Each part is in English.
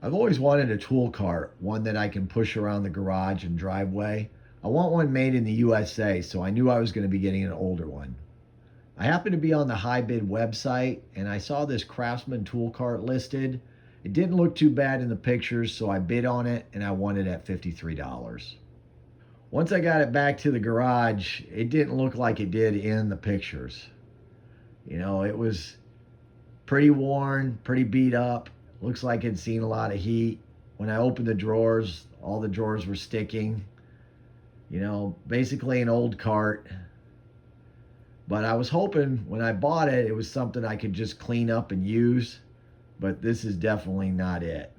I've always wanted a tool cart, one that I can push around the garage and driveway. I want one made in the USA, so I knew I was going to be getting an older one. I happened to be on the High Bid website and I saw this Craftsman tool cart listed. It didn't look too bad in the pictures, so I bid on it and I won it at $53. Once I got it back to the garage, it didn't look like it did in the pictures. It was pretty worn, pretty beat up. Looks like it'd seen a lot of heat. When I opened the drawers, all the drawers were sticking. Basically an old cart. But I was hoping when I bought it, it was something I could just clean up and use. But this is definitely not it.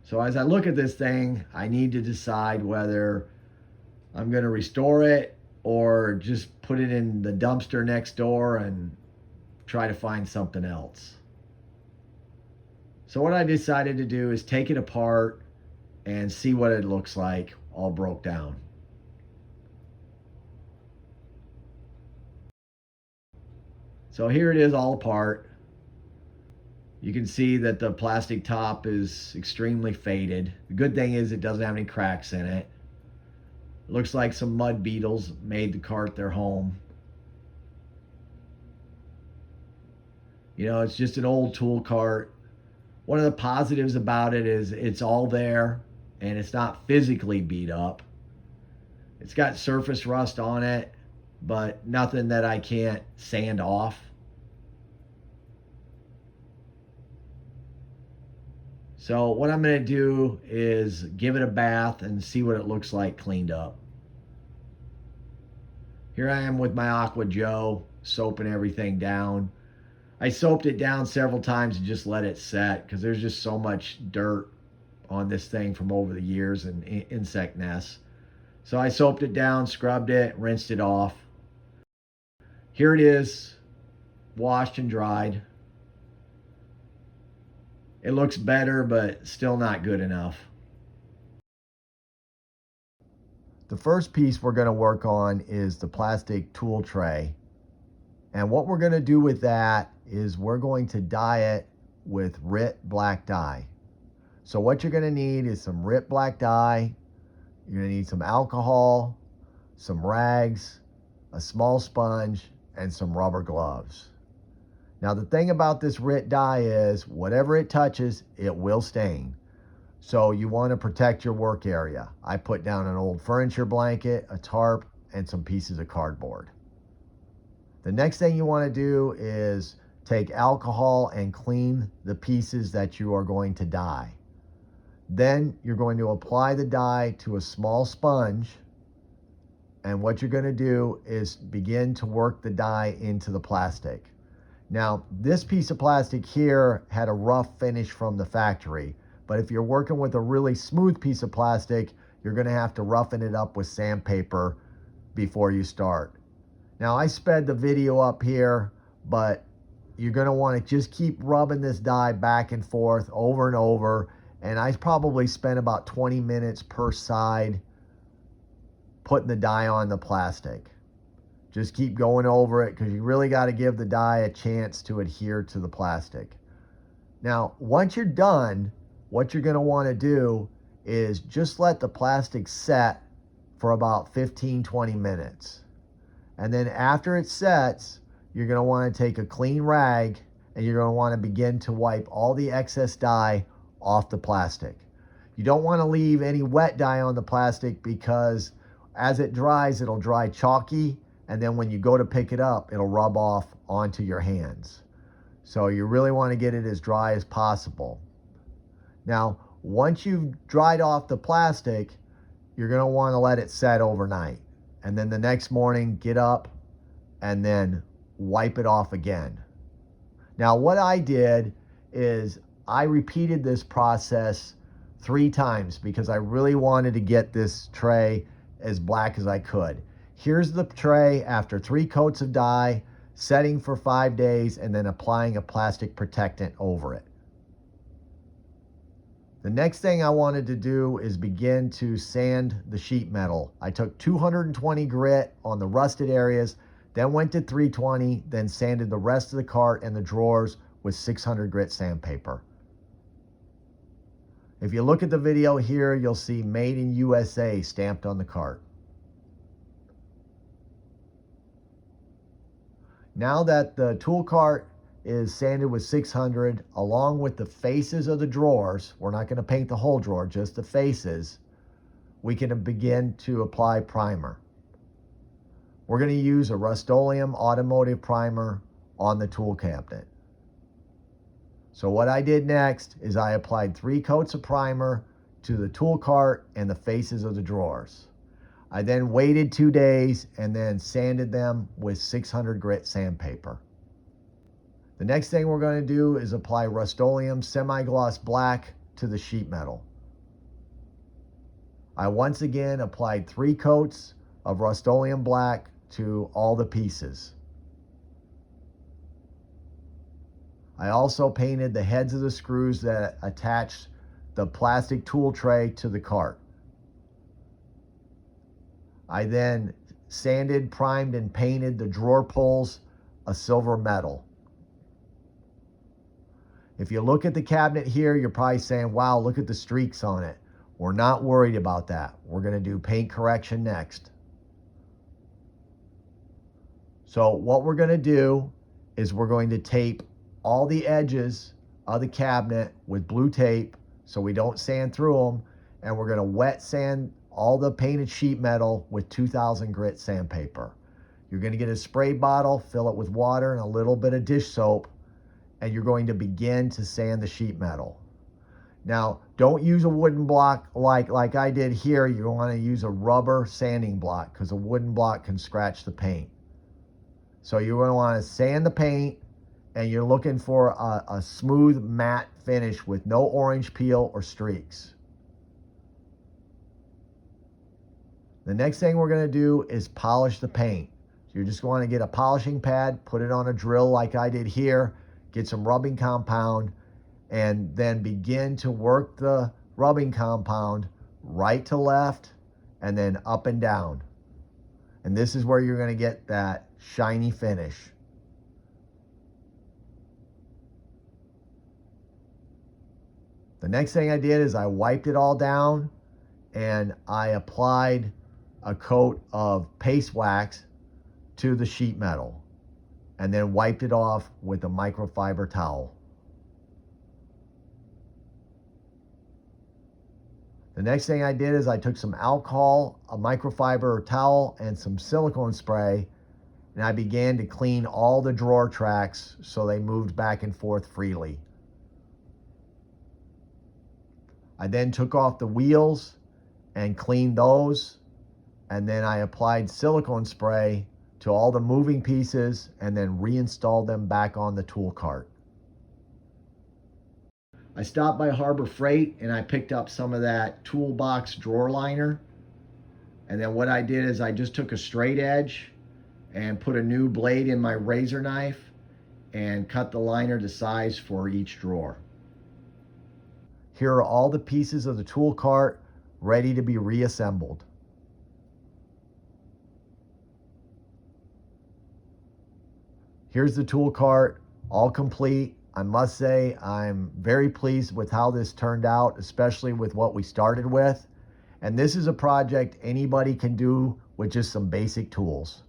So as I look at this thing, I need to decide whether I'm going to restore it or just put it in the dumpster next door and try to find something else. So what I decided to do is take it apart and see what it looks like all broke down. So here it is all apart. You can see that the plastic top is extremely faded. The good thing is it doesn't have any cracks in it. It looks like some mud beetles made the cart their home. It's just an old tool cart. One of the positives about it is it's all there and it's not physically beat up. It's got surface rust on it, but nothing that I can't sand off. So what I'm going to do is give it a bath and see what it looks like cleaned up. Here I am with my Aqua Joe, soaping everything down. I soaped it down several times and just let it set because there's just so much dirt on this thing from over the years and insect nests. So I soaped it down, scrubbed it, rinsed it off. Here it is, washed and dried. It looks better, but still not good enough. The first piece we're going to work on is the plastic tool tray. And what we're going to do with that is we're going to dye it with RIT black dye. So what you're going to need is some RIT black dye. You're going to need some alcohol, some rags, a small sponge, and some rubber gloves. Now the thing about this RIT dye is whatever it touches, it will stain. So you want to protect your work area. I put down an old furniture blanket, a tarp, and some pieces of cardboard. The next thing you want to do is take alcohol and clean the pieces that you are going to dye. Then you're going to apply the dye to a small sponge. And what you're going to do is begin to work the dye into the plastic. Now, this piece of plastic here had a rough finish from the factory, but if you're working with a really smooth piece of plastic, you're going to have to roughen it up with sandpaper before you start. Now, I sped the video up here, but you're going to want to just keep rubbing this dye back and forth over and over, and I probably spent about 20 minutes per side putting the dye on the plastic. Just keep going over it because you really got to give the dye a chance to adhere to the plastic. Now, once you're done, what you're going to want to do is just let the plastic set for about 15-20 minutes. And then after it sets, you're going to want to take a clean rag and you're going to want to begin to wipe all the excess dye off the plastic. You don't want to leave any wet dye on the plastic because as it dries, it'll dry chalky, and then when you go to pick it up, it'll rub off onto your hands. So you really want to get it as dry as possible. Now, once you've dried off the plastic, you're going to want to let it set overnight. And then the next morning, get up and then wipe it off again. Now, what I did is I repeated this process 3 times because I really wanted to get this tray as black as I could. Here's the tray after 3 coats of dye, setting for 5 days, and then applying a plastic protectant over it. The next thing I wanted to do is begin to sand the sheet metal. I took 220 grit on the rusted areas, then went to 320, then sanded the rest of the cart and the drawers with 600 grit sandpaper. If you look at the video here, you'll see Made in USA stamped on the cart. Now that the tool cart is sanded with 600, along with the faces of the drawers, we're not going to paint the whole drawer, just the faces, we can begin to apply primer. We're going to use a Rust-Oleum automotive primer on the tool cabinet. So what I did next is I applied 3 coats of primer to the tool cart and the faces of the drawers. I then waited 2 days and then sanded them with 600 grit sandpaper. The next thing we're going to do is apply Rust-Oleum semi-gloss black to the sheet metal. I once again applied 3 coats of Rust-Oleum black to all the pieces. I also painted the heads of the screws that attach the plastic tool tray to the cart. I then sanded, primed, and painted the drawer pulls a silver metal. If you look at the cabinet here, you're probably saying, wow, look at the streaks on it. We're not worried about that. We're going to do paint correction next. So what we're going to do is we're going to tape all the edges of the cabinet with blue tape so we don't sand through them, and we're going to wet sand all the painted sheet metal with 2000 grit sandpaper. You're going to get a spray bottle, fill it with water and a little bit of dish soap, and you're going to begin to sand the sheet metal. Now, don't use a wooden block like I did here. You want to use a rubber sanding block because a wooden block can scratch the paint. So you're going to want to sand the paint, and you're looking for a smooth matte finish with no orange peel or streaks. The next thing we're going to do is polish the paint. You're just going to get a polishing pad, put it on a drill like I did here, get some rubbing compound, and then begin to work the rubbing compound right to left and then up and down. And this is where you're going to get that shiny finish. The next thing I did is I wiped it all down and I applied a coat of paste wax to the sheet metal and then wiped it off with a microfiber towel. The next thing I did is I took some alcohol, a microfiber towel, and some silicone spray, and I began to clean all the drawer tracks so they moved back and forth freely. I then took off the wheels and cleaned those, and then I applied silicone spray to all the moving pieces and then reinstalled them back on the tool cart. I stopped by Harbor Freight and I picked up some of that Toolbox drawer liner. And then what I did is I just took a straight edge and put a new blade in my razor knife and cut the liner to size for each drawer. Here are all the pieces of the tool cart ready to be reassembled. Here's the tool cart, all complete. I must say I'm very pleased with how this turned out, especially with what we started with. And this is a project anybody can do with just some basic tools.